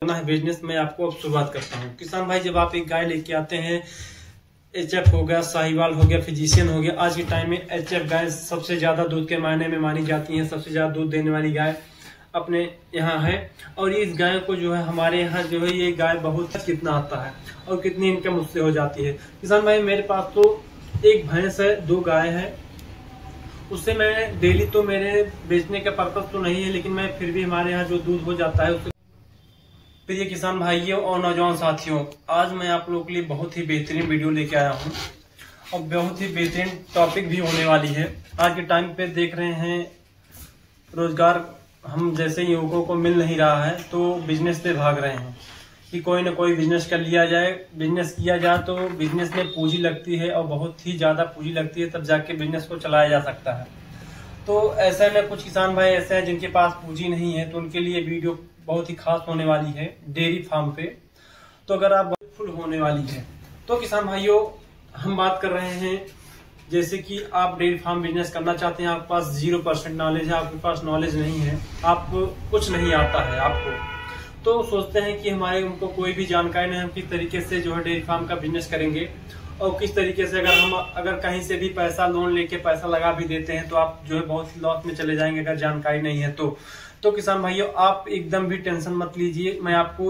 करना है बिजनेस में आपको अब शुरुआत करता हूँ। किसान भाई, जब आप एक गाय लेके आते हैं, एचएफ हो गया, साहिवाल हो गया, फिजिशियन हो गया, आज के टाइम में एचएफ गाय सबसे ज्यादा दूध के मायने में मानी जाती है, सबसे ज्यादा दूध देने वाली गाय अपने यहाँ है। और इस गाय को जो है हमारे यहाँ जो है ये गाय बहुत कितना आता है और कितनी इनकम उससे हो जाती है। किसान भाई, मेरे पास तो एक भैंस है, 2 गाय है, उससे मैं डेली तो मेरे बेचने का पर्पज तो नहीं है, लेकिन मैं फिर भी हमारे यहाँ जो दूध हो जाता है उससे। प्रिय किसान भाइयों और नौजवान साथियों, आज मैं आप लोगों के लिए बहुत ही बेहतरीन वीडियो लेके आया हूँ और बहुत ही बेहतरीन टॉपिक भी होने वाली है। आज के टाइम पे देख रहे हैं रोजगार हम जैसे युवकों को मिल नहीं रहा है, तो बिजनेस पे भाग रहे हैं कि कोई ना कोई बिजनेस कर लिया जाए। बिजनेस किया जाए तो बिजनेस में पूंजी लगती है और बहुत ही ज्यादा पूंजी लगती है, तब जाके बिजनेस को चलाया जा सकता है। तो ऐसे में कुछ किसान भाई ऐसे हैं जिनके पास पूंजी नहीं है, तो उनके लिए वीडियो बहुत ही खास होने वाली है डेयरी फार्म पे। तो अगर आप फुल होने वाली है तो किसान भाइयों, हम बात कर रहे हैं जैसे कि आप डेयरी फार्म बिजनेस करना चाहते हैं, आपके पास 0% नॉलेज है, आपके पास नॉलेज नहीं है, आपको कुछ नहीं आता है आपको, तो सोचते हैं कि हमारे उनको कोई भी जानकारी नहीं, हम किस तरीके से जो है डेयरी फार्म का बिजनेस करेंगे और किस तरीके से अगर कहीं से भी पैसा लोन लेके पैसा लगा भी देते हैं तो आप जो है बहुत लॉस में चले जाएंगे अगर जानकारी नहीं है तो किसान भाइयों, आप एकदम भी टेंशन मत लीजिए। मैं आपको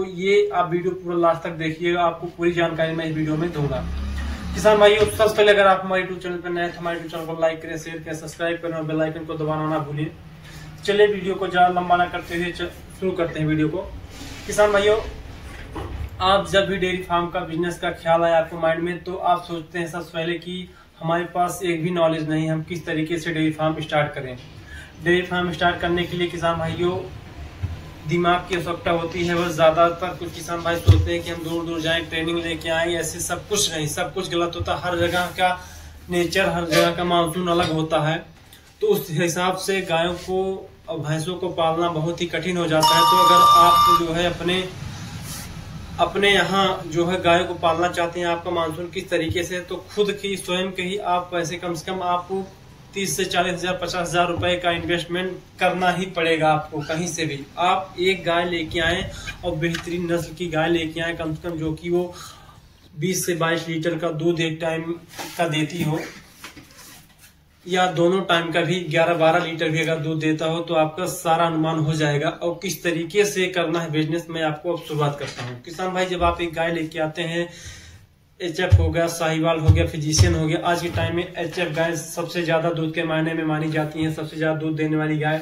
आप वीडियो पूरा लास्ट तक देखिएगा, आपको पूरी जानकारी मैं इस वीडियो में दूंगा। किसान भाइयों, सबसे पहले अगर आप हमारे यूट्यूब चैनल पर नए हैं तो हमारे यूट्यूब चैनल को लाइक करें, शेयर करें, सब्सक्राइब करें और बेल आइकन को दबाना ना भूलें। चलिए वीडियो को ज्यादा लंबा ना करते हुए शुरू करते हैं वीडियो को। किसान भाइयों, आप जब भी डेयरी फार्म का बिजनेस का ख्याल आया आपको माइंड में, तो आप सोचते हैं सबसे पहले कि हमारे पास एक भी नॉलेज नहीं, हम किस तरीके से डेयरी फार्म स्टार्ट करें। डेयरी फार्म स्टार्ट करने के लिए किसान भाइयों दिमाग की आवश्यकता होती है। बस ज्यादातर कुछ किसान भाई सोचते हैं कि हम दूर दूर जाएं, ट्रेनिंग लेके आए, ऐसे सब कुछ नहीं, सब कुछ गलत होता है। हर जगह का नेचर, हर जगह का मानसून अलग होता है, तो उस हिसाब से गायों को और भैंसों को पालना बहुत ही कठिन हो जाता है। तो अगर आप जो है अपने यहाँ जो है गायों को पालना चाहते हैं, आपका मानसून किस तरीके से, तो खुद की स्वयं के ही आप पैसे कम से कम आपको 30 से 40 हजार 50 हजार रुपए का इन्वेस्टमेंट करना ही पड़ेगा आपको। कहीं से भी आप एक गाय लेके आए और बेहतरीन नस्ल की गाय लेके आए, कम से कम जो कि वो 20 से 22 लीटर का दूध एक टाइम का देती हो, या दोनों टाइम का भी 11-12 लीटर भी अगर दूध देता हो, तो आपका सारा अनुमान हो जाएगा। और किस तरीके से करना है बिजनेस में आपको अब शुरुआत करता हूँ। किसान भाई, जब आप एक गाय लेके आते हैं, एचएफ हो गया, साहिवाल हो गया, फिजिशियन हो गया, आज के टाइम में एचएफ गाय सबसे ज्यादा दूध के मायने में मानी जाती है, सबसे ज्यादा दूध देने वाली गाय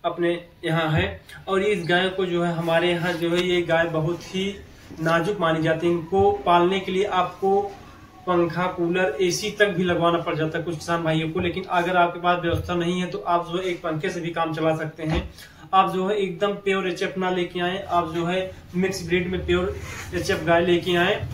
अपने यहाँ है। और इस गाय को जो है हमारे यहाँ जो है ये गाय बहुत ही नाजुक मानी जाती है। इनको पालने के लिए आपको पंखा, कूलर, एसी तक भी लगवाना पड़ जाता है कुछ किसान भाइयों को। लेकिन अगर आपके पास व्यवस्था नहीं है तो आप जो है एक पंखे से भी काम चला सकते हैं। आप जो है एकदम प्योर एचएफ ना लेके आए, आप जो है मिक्स ब्रीड में प्योर एचएफ गाय लेके आए।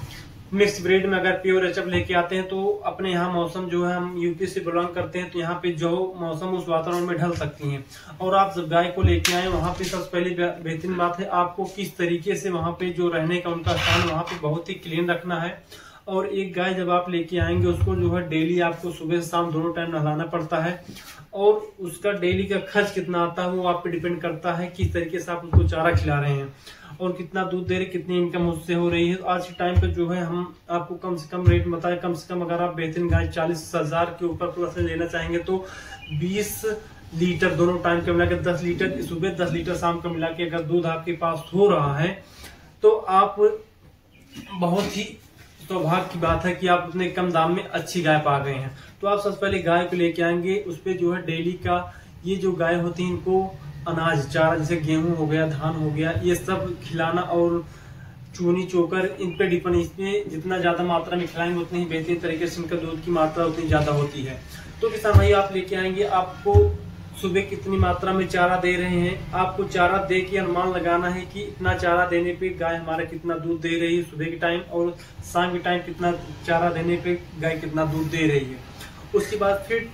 मिक्स ब्रीड में अगर प्योर एचएफ लेके आते हैं तो अपने यहाँ मौसम जो है, हम यूपी से बिलोंग करते हैं, तो यहाँ पे जो मौसम उस वातावरण में ढल सकती हैं। और आप जब गाय को लेके आए, वहाँ पे सबसे पहली बेहतरीन बात है आपको किस तरीके से वहाँ पे जो रहने का उनका स्थान वहाँ पे बहुत ही क्लीन रखना है। और एक गाय जब आप लेके आएंगे, उसको जो है डेली आपको सुबह शाम दोनों टाइम नहलाना पड़ता है। और उसका डेली का खर्च कितना आता है वो आप पे डिपेंड करता है किस तरीके से आप उसको चारा खिला रहे हैं और कितना दूध दे रहे, कितनी इनकम उससे हो रही है। तो आज के टाइम पे जो है हम आपको कम से कम रेट बताए, कम से कम अगर आप बेहतरीन गाय 40 हजार के ऊपर प्लस लेना चाहेंगे तो 20 लीटर दोनों टाइम का मिला के 10 लीटर सुबह 10 लीटर शाम का मिला के अगर दूध आपके पास हो रहा है, तो आप बहुत ही सौभाग्य की बात है कि आप उतने कम दाम में अच्छी गाय पा गए हैं। तो आप सबसे पहले गाय को लेके आएंगे, उस पे जो है डेली का ये जो गाय होती है इनको अनाज चारा जैसे गेहूं हो गया, धान हो गया, ये सब खिलाना और चूनी चोकर इन पे डिपेंड। इसमें जितना ज्यादा मात्रा में खिलाएंगे उतनी ही बेहतरीन तरीके से इनका दूध की मात्रा उतनी ज्यादा होती है। तो किसान भाई, आप लेके आएंगे, आपको सुबह कितनी मात्रा में चारा दे रहे हैं, आपको चारा दे के अनुमान लगाना है कि इतना चारा देने पे गाय हमारा कितना दूध दे रही है सुबह के टाइम, और शाम के टाइम कितना चारा देने पे गाय कितना दूध दे रही है। उसके बाद फिर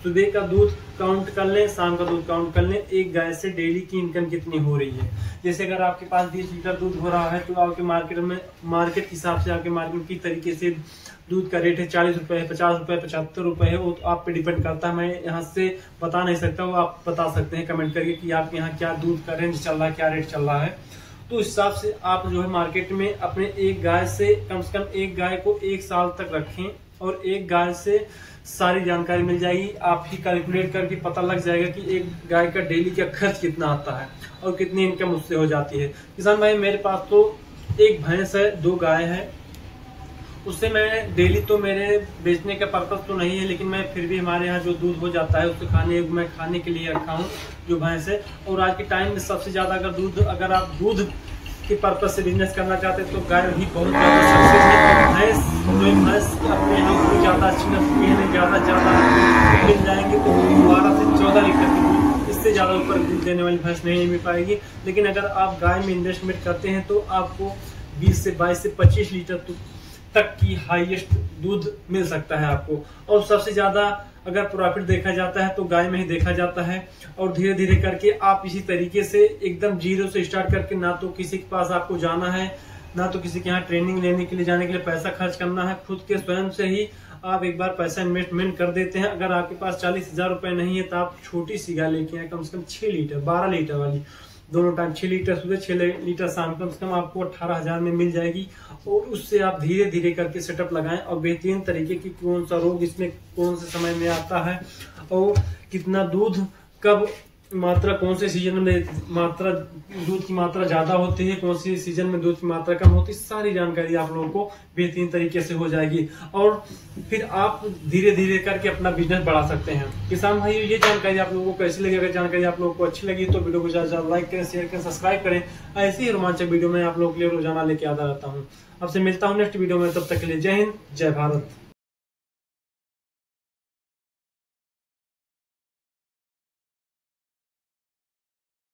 सुबह का दूध काउंट कर लें, शाम का दूध काउंट कर लें, एक गाय से डेली की इनकम कितनी हो रही है। जैसे अगर आपके पास 20 लीटर दूध हो रहा है तो आपके मार्केट के हिसाब से आपके मार्केट की तरीके से दूध का रेट है 40 रुपए, 50 रुपए, 75 रुपए है। वो तो आप पे डिपेंड करता है, मैं यहाँ से बता नहीं सकता, वो आप बता सकते हैं कमेंट करके कि आपके यहाँ क्या दूध का रेंज चल रहा है, क्या रेट चल रहा है। तो उस हिसाब से आप जो है मार्केट में अपने एक गाय से कम एक गाय को 1 साल तक रखें और एक गाय से सारी जानकारी मिल जाएगी। आप ही कैलकुलेट करके पता लग जाएगा कि एक गाय का डेली का खर्च कितना आता है और कितनी इनकम उससे हो जाती है। किसान भाई मेरे पास तो एक भैंस है, 2 गाय है, उससे मैं डेली तो मेरे बेचने का पर्पज तो नहीं है, लेकिन मैं फिर भी हमारे यहाँ जो दूध हो जाता है उससे मैं खाने के लिए रखा हूँ जो भैंस है। और आज के टाइम में सबसे ज्यादा अगर आप दूध के पर्पज से बिजनेस करना चाहते हैं तो गाय ही बहुत ज्यादा सक्सेस है। भैंस अपने यहाँ को ज्यादा अच्छी नस्ल की है, ज्यादा मिल जाएंगे तो 12 से 14 लीटर की, इससे ज्यादा ऊपर दूध देने वाली भैंस नहीं मिल पाएगी। लेकिन अगर आप गाय में इन्वेस्टमेंट करते हैं तो आपको 20 से 22 से 25 लीटर तक की हाईएस्ट दूध मिल सकता है आपको। और सबसे ज्यादा अगर प्रॉफिट देखा जाता है तो गाय में ही देखा जाता है। और धीरे धीरे करके आप इसी तरीके से एकदम जीरो से स्टार्ट करके, ना तो किसी के पास आपको जाना है, ना तो किसी के यहाँ ट्रेनिंग लेने के लिए जाने के लिए पैसा खर्च करना है, खुद के स्वयं से ही आप एक बार पैसा इन्वेस्टमेंट कर देते हैं। अगर आपके पास 40,000 रुपए नहीं है तो आप छोटी सी गाय लेके आए, कम से कम 6 लीटर 12 लीटर वाली, दोनों टाइम 6 लीटर सुबह 6 लीटर शाम, कम से कम आपको 18,000 में मिल जाएगी। और उससे आप धीरे धीरे करके सेटअप लगाएं और बेहतरीन तरीके की कौन सा रोग इसमें कौन से समय में आता है और कितना दूध कब मात्रा, कौन से सीजन में मात्रा दूध की मात्रा ज्यादा होती है, कौन सी सीजन में दूध की मात्रा कम होती है, सारी जानकारी आप लोगों को बेहतरीन तरीके से हो जाएगी। और फिर आप धीरे धीरे करके अपना बिजनेस बढ़ा सकते हैं। किसान भाई ये जानकारी आप लोगों को कैसी लगी? अगर जानकारी आप लोगों को अच्छी लगी तो वीडियो को ज्यादा लाइक करें, शेयर करें, सब्सक्राइब करें। ऐसी ही रोमांचक वीडियो मैं आप लोगों के लिए रोजाना लेके आता रहता हूँ। आपसे मिलता हूँ नेक्स्ट वीडियो में, तब तक के लिए जय हिंद, जय भारत।